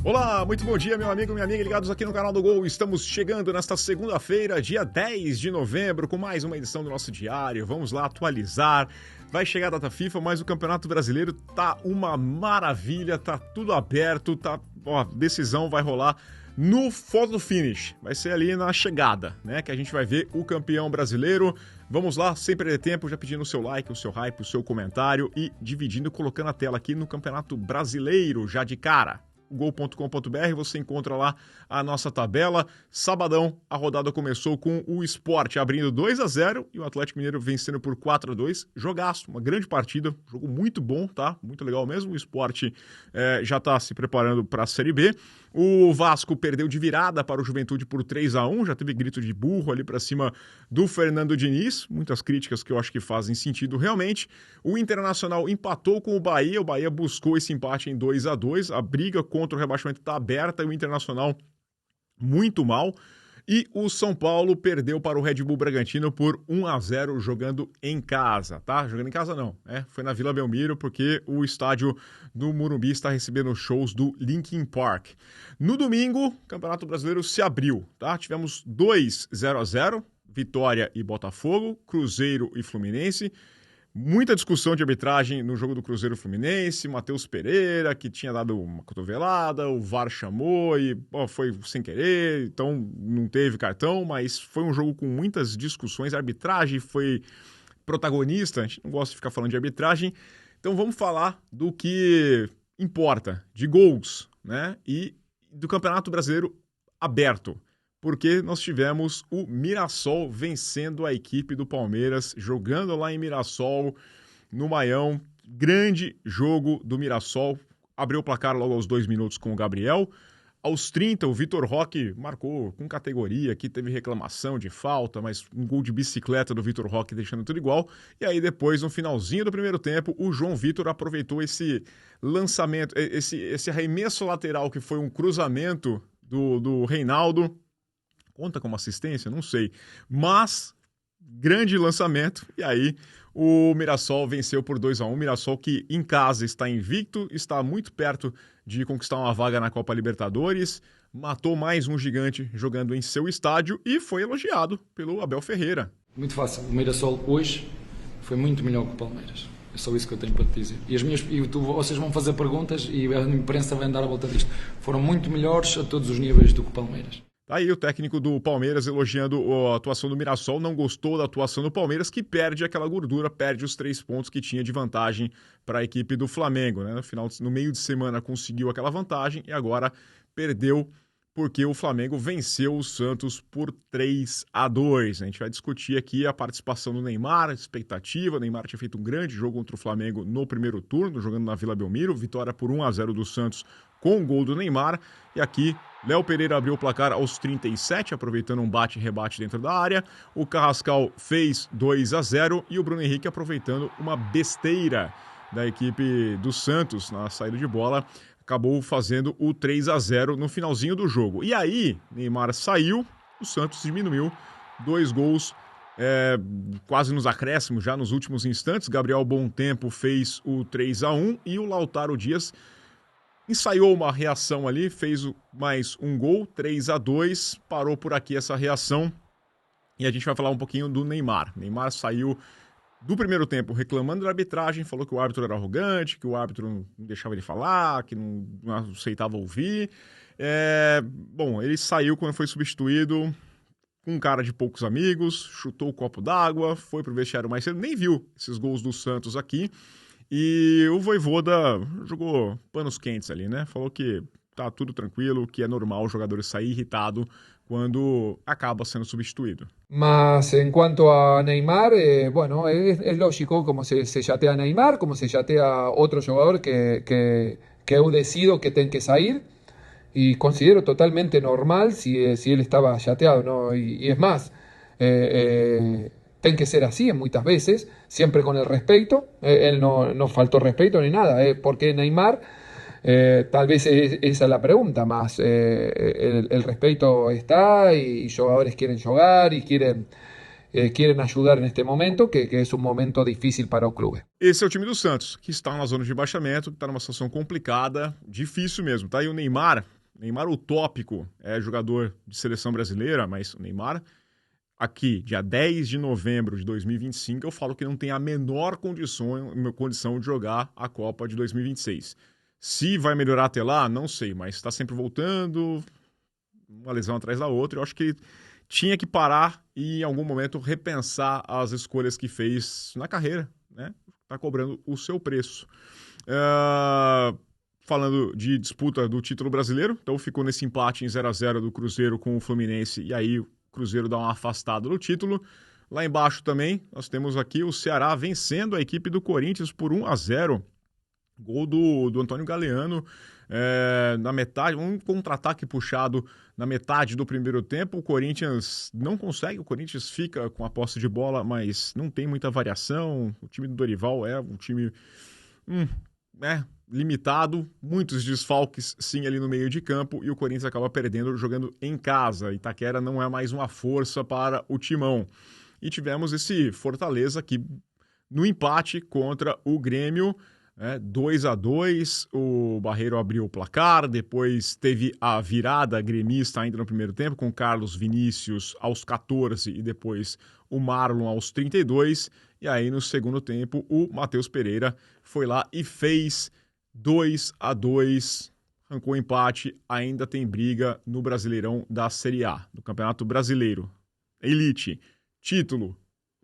Olá, muito bom dia, meu amigo, minha amiga, ligados aqui no canal do Gol. Estamos chegando nesta segunda-feira, dia 10 de novembro, com mais uma edição do nosso diário. Vamos lá atualizar. Vai chegar a data FIFA, mas o Campeonato Brasileiro tá uma maravilha, tá tudo aberto, decisão vai rolar no photo finish. Vai ser ali na chegada, né, que a gente vai ver o campeão brasileiro. Vamos lá, sem perder tempo, já pedindo o seu like, o seu hype, o seu comentário e dividindo, colocando a tela aqui no Campeonato Brasileiro, já de cara. Gol.com.br, você encontra lá a nossa tabela. Sabadão, a rodada começou com o Sport abrindo 2-0 e o Atlético Mineiro vencendo por 4-2. Jogaço, uma grande partida, jogo muito bom, tá? Muito legal mesmo. O Sport já está se preparando para a Série B. O Vasco perdeu de virada para o Juventude por 3-1, já teve grito de burro ali para cima do Fernando Diniz, muitas críticas que eu acho que fazem sentido realmente. O Internacional empatou com o Bahia buscou esse empate em 2-2, a briga contra o rebaixamento está aberta e o Internacional muito mal. E o São Paulo perdeu para o Red Bull Bragantino por 1-0 jogando em casa, tá? Jogando em casa não, foi na Vila Belmiro porque o estádio do Morumbi está recebendo shows do Linkin Park. No domingo, o Campeonato Brasileiro se abriu, tá? Tivemos 2-0-0, Vitória e Botafogo, Cruzeiro e Fluminense. Muita discussão de arbitragem no jogo do Cruzeiro Fluminense, Matheus Pereira, que tinha dado uma cotovelada, o VAR chamou e foi sem querer, então não teve cartão, mas foi um jogo com muitas discussões, a arbitragem foi protagonista, a gente não gosta de ficar falando de arbitragem, então vamos falar do que importa, de gols, né, e do Campeonato Brasileiro aberto. Porque nós tivemos o Mirassol vencendo a equipe do Palmeiras, jogando lá em Mirassol, no Maião. Grande jogo do Mirassol. Abriu o placar logo aos 2 minutos com o Gabriel. Aos 30, o Vitor Roque marcou com categoria, que teve reclamação de falta, mas um gol de bicicleta do Vitor Roque deixando tudo igual. E aí depois, no finalzinho do primeiro tempo, o João Vitor aproveitou esse lançamento, esse arremesso lateral que foi um cruzamento do Reinaldo. Conta como assistência? Não sei. Mas, grande lançamento. E aí, o Mirassol venceu por 2-1. Mirassol que em casa está invicto, está muito perto de conquistar uma vaga na Copa Libertadores. Matou mais um gigante jogando em seu estádio e foi elogiado pelo Abel Ferreira. Muito fácil. O Mirassol hoje foi muito melhor que o Palmeiras. É só isso que eu tenho para te dizer. Vocês vão fazer perguntas e a imprensa vai dar a volta disto. Foram muito melhores a todos os níveis do que o Palmeiras. Tá aí o técnico do Palmeiras elogiando a atuação do Mirassol, não gostou da atuação do Palmeiras, que perde aquela gordura, perde os 3 pontos que tinha de vantagem para a equipe do Flamengo, né? No meio de semana conseguiu aquela vantagem e agora perdeu porque o Flamengo venceu o Santos por 3-2. A gente vai discutir aqui a participação do Neymar, a expectativa. O Neymar tinha feito um grande jogo contra o Flamengo no primeiro turno, jogando na Vila Belmiro, vitória por 1-0 do Santos com o gol do Neymar. E aqui, Léo Pereira abriu o placar aos 37, aproveitando um bate-rebate dentro da área. O Carrascal fez 2-0 e o Bruno Henrique aproveitando uma besteira da equipe do Santos na saída de bola. Acabou fazendo o 3-0 no finalzinho do jogo. E aí, Neymar saiu, o Santos diminuiu 2 gols quase nos acréscimos, já nos últimos instantes. Gabriel Bontempo fez o 3-1 e o Lautaro Dias ensaiou uma reação ali, fez mais um gol, 3-2, parou por aqui essa reação. E a gente vai falar um pouquinho do Neymar. Neymar saiu do primeiro tempo reclamando da arbitragem, falou que o árbitro era arrogante, que o árbitro não deixava ele falar, que não aceitava ouvir. Ele saiu quando foi substituído com um cara de poucos amigos, chutou o copo d'água, foi pro vestiário mais cedo, nem viu esses gols do Santos aqui. E o Vojvoda jogou panos quentes ali, né? Falou que tá tudo tranquilo, que é normal o jogador sair irritado cuando acaba siendo substituido. Más en cuanto a Neymar, bueno, es lógico como se yatea a Neymar, como se yatea a otro jugador que eu decido que tiene que salir, y considero totalmente normal si él estaba yateado, ¿no? Y es más, tiene que ser así en muchas veces, siempre con el respeto. Él no faltó respeto ni nada, porque Neymar, tal vez esa es la pregunta más. El respeto está y jugadores quieren jugar y quieren ayudar en este momento, que es um momento difícil para o clube. Esse é o time do Santos, que está na zona de rebaixamento, que está numa situação complicada, difícil mesmo. Tá aí o Neymar, Neymar utópico é jogador de seleção brasileira, mas o Neymar, aqui, dia 10 de novembro de 2025, eu falo que não tem a menor condição de jogar a Copa de 2026. Se vai melhorar até lá, não sei, mas está sempre voltando, uma lesão atrás da outra. Eu acho que tinha que parar e, em algum momento, repensar as escolhas que fez na carreira, né? Está cobrando o seu preço. Falando de disputa do título brasileiro, então ficou nesse empate em 0-0 do Cruzeiro com o Fluminense, e aí o Cruzeiro dá uma afastada no título. Lá embaixo também, nós temos aqui o Ceará vencendo a equipe do Corinthians por 1-0. Gol do Antônio Galeano na metade, um contra-ataque puxado na metade do primeiro tempo. O Corinthians não consegue, o Corinthians fica com a posse de bola, mas não tem muita variação. O time do Dorival é um time limitado, muitos desfalques sim ali no meio de campo, e o Corinthians acaba perdendo jogando em casa. Itaquera não é mais uma força para o Timão. E tivemos esse Fortaleza aqui no empate contra o Grêmio, 2-2, o Barreiro abriu o placar, depois teve a virada gremista ainda no primeiro tempo, com Carlos Vinícius aos 14 e depois o Marlon aos 32, e aí no segundo tempo o Matheus Pereira foi lá e fez 2-2, arrancou o empate, ainda tem briga no Brasileirão da Série A, do Campeonato Brasileiro. Elite, título,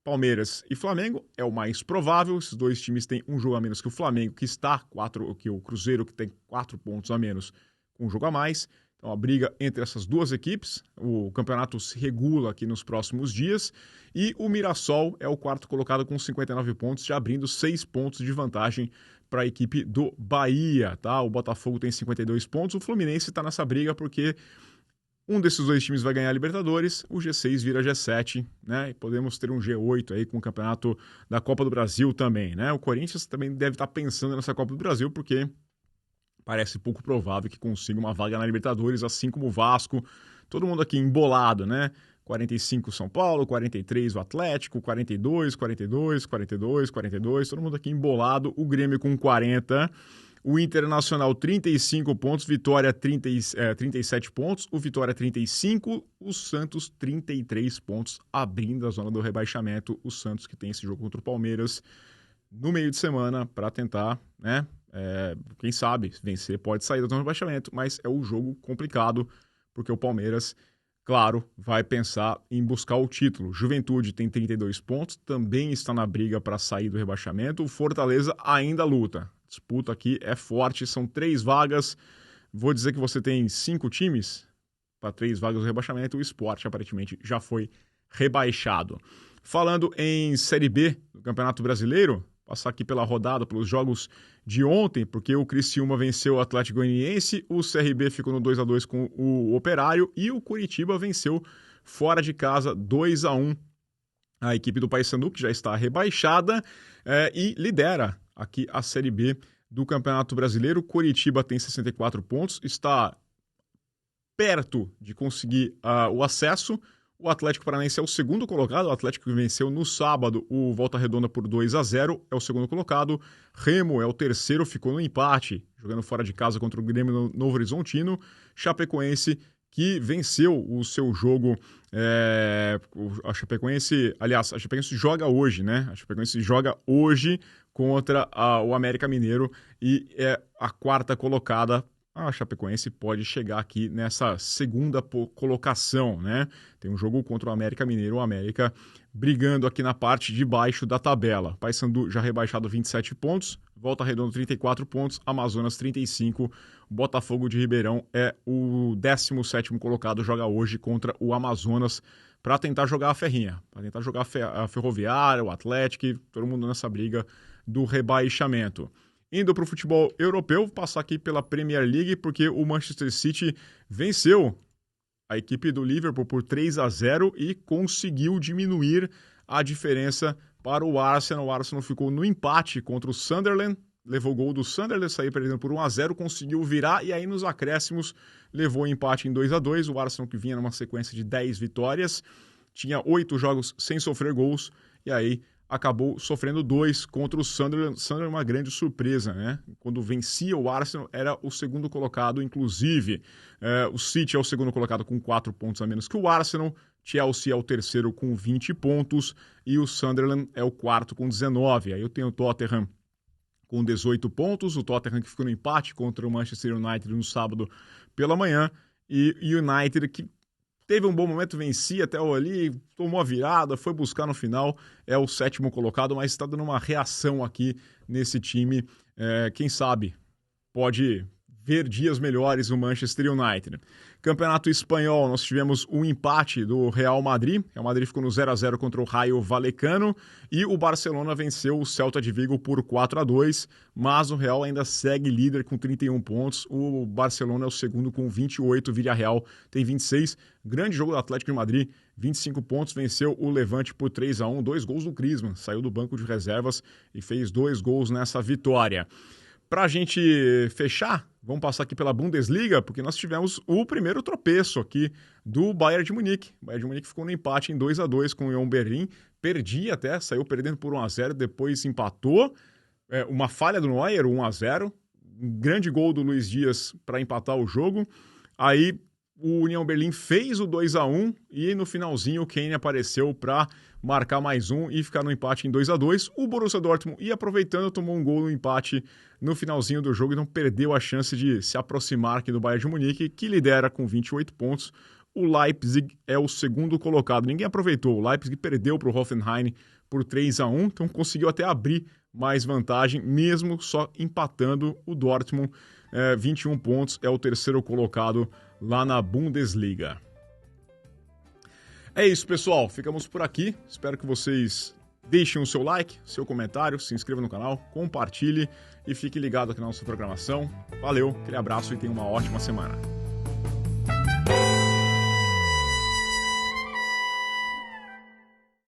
Palmeiras e Flamengo é o mais provável. Esses dois times têm um jogo a menos que o Flamengo, que o Cruzeiro, que tem 4 pontos a menos, com um jogo a mais. Então a briga entre essas duas equipes, o campeonato se regula aqui nos próximos dias, e o Mirassol é o quarto colocado com 59 pontos, já abrindo 6 pontos de vantagem para a equipe do Bahia, tá? O Botafogo tem 52 pontos, o Fluminense está nessa briga porque um desses dois times vai ganhar a Libertadores, o G6 vira G7, né? E podemos ter um G8 aí com o campeonato da Copa do Brasil também, né? O Corinthians também deve estar pensando nessa Copa do Brasil, porque parece pouco provável que consiga uma vaga na Libertadores, assim como o Vasco. Todo mundo aqui embolado, né? 45 São Paulo, 43 o Atlético, 42, 42, 42, 42, todo mundo aqui embolado. O Grêmio com 40, o Internacional 35 pontos, Vitória 37 pontos, o Vitória 35, o Santos 33 pontos, abrindo a zona do rebaixamento. O Santos que tem esse jogo contra o Palmeiras no meio de semana para tentar, né? Quem sabe vencer pode sair da zona do rebaixamento, mas é um jogo complicado porque o Palmeiras, claro, vai pensar em buscar o título. Juventude tem 32 pontos, também está na briga para sair do rebaixamento. O Fortaleza ainda luta. A disputa aqui é forte, são 3 vagas. Vou dizer que você tem 5 times para 3 vagas do rebaixamento. O Sport aparentemente já foi rebaixado. Falando em Série B do Campeonato Brasileiro, passar aqui pela rodada, pelos jogos de ontem, porque o Criciúma venceu o Atlético Goianiense, o CRB ficou no 2-2 com o Operário e o Curitiba venceu fora de casa 2-1 a equipe do Paysandu, que já está rebaixada e lidera aqui a Série B do Campeonato Brasileiro. Curitiba tem 64 pontos, está perto de conseguir o acesso. O Atlético Paranaense é o segundo colocado, o Atlético que venceu no sábado o Volta Redonda por 2-0, é o segundo colocado. Remo é o terceiro, ficou no empate, jogando fora de casa contra o Grêmio Novo Horizontino. Chapecoense, que venceu o seu jogo, a Chapecoense joga hoje, né? A Chapecoense joga hoje contra o América Mineiro e é a quarta colocada. A Chapecoense pode chegar aqui nessa segunda colocação, né? Tem um jogo contra o América Mineiro, o América brigando aqui na parte de baixo da tabela. Paysandu já rebaixado 27 pontos, Volta Redonda 34 pontos, Amazonas 35, Botafogo de Ribeirão é o 17º colocado, joga hoje contra o Amazonas para tentar jogar a ferrinha, para tentar jogar a Ferroviária, o Atlético, todo mundo nessa briga do rebaixamento. Indo para o futebol europeu, vou passar aqui pela Premier League, porque o Manchester City venceu a equipe do Liverpool por 3-0 e conseguiu diminuir a diferença para o Arsenal. O Arsenal ficou no empate contra o Sunderland, levou o gol do Sunderland, saiu perdendo por 1-0, conseguiu virar e aí nos acréscimos levou o empate em 2-2. O Arsenal, que vinha numa sequência de 10 vitórias, tinha 8 jogos sem sofrer gols e aí acabou sofrendo 2 contra o Sunderland. Sunderland é uma grande surpresa, né? Quando vencia o Arsenal, era o segundo colocado, inclusive. O City é o segundo colocado com 4 pontos a menos que o Arsenal, Chelsea é o terceiro com 20 pontos e o Sunderland é o quarto com 19. Aí eu tenho o Tottenham com 18 pontos, o Tottenham que ficou no empate contra o Manchester United no sábado pela manhã, e o United que teve um bom momento, vencia até ali, tomou a virada, foi buscar no final, é o 7º colocado, mas está dando uma reação aqui nesse time. Quem sabe pode ver dias melhores no Manchester United. Campeonato Espanhol, nós tivemos um empate do Real Madrid. O Real Madrid ficou no 0-0 contra o Rayo Vallecano e o Barcelona venceu o Celta de Vigo por 4-2, mas o Real ainda segue líder com 31 pontos. O Barcelona é o segundo com 28, Villarreal tem 26. Grande jogo do Atlético de Madrid, 25 pontos, venceu o Levante por 3-1, 2 gols do Griezmann, saiu do banco de reservas e fez 2 gols nessa vitória. Para a gente fechar, vamos passar aqui pela Bundesliga, porque nós tivemos o primeiro tropeço aqui do Bayern de Munique. O Bayern de Munique ficou no empate em 2-2 com o Union Berlin, perdia até, saiu perdendo por 1-0, depois empatou. Uma falha do Neuer, 1-0, um grande gol do Luiz Dias para empatar o jogo. Aí o Union Berlin fez o 2-1 e no finalzinho o Kane apareceu para marcar mais um e ficar no empate em 2-2. O Borussia Dortmund ia aproveitando, tomou um gol no empate no finalzinho do jogo, então perdeu a chance de se aproximar aqui do Bayern de Munique, que lidera com 28 pontos. O Leipzig é o segundo colocado. Ninguém aproveitou. O Leipzig perdeu para o Hoffenheim por 3-1, então conseguiu até abrir mais vantagem, mesmo só empatando o Dortmund. 21 pontos, é o terceiro colocado lá na Bundesliga. É isso, pessoal. Ficamos por aqui. Espero que vocês deixem o seu like, seu comentário, se inscreva no canal, compartilhe e fique ligado aqui na nossa programação. Valeu, aquele abraço e tenha uma ótima semana.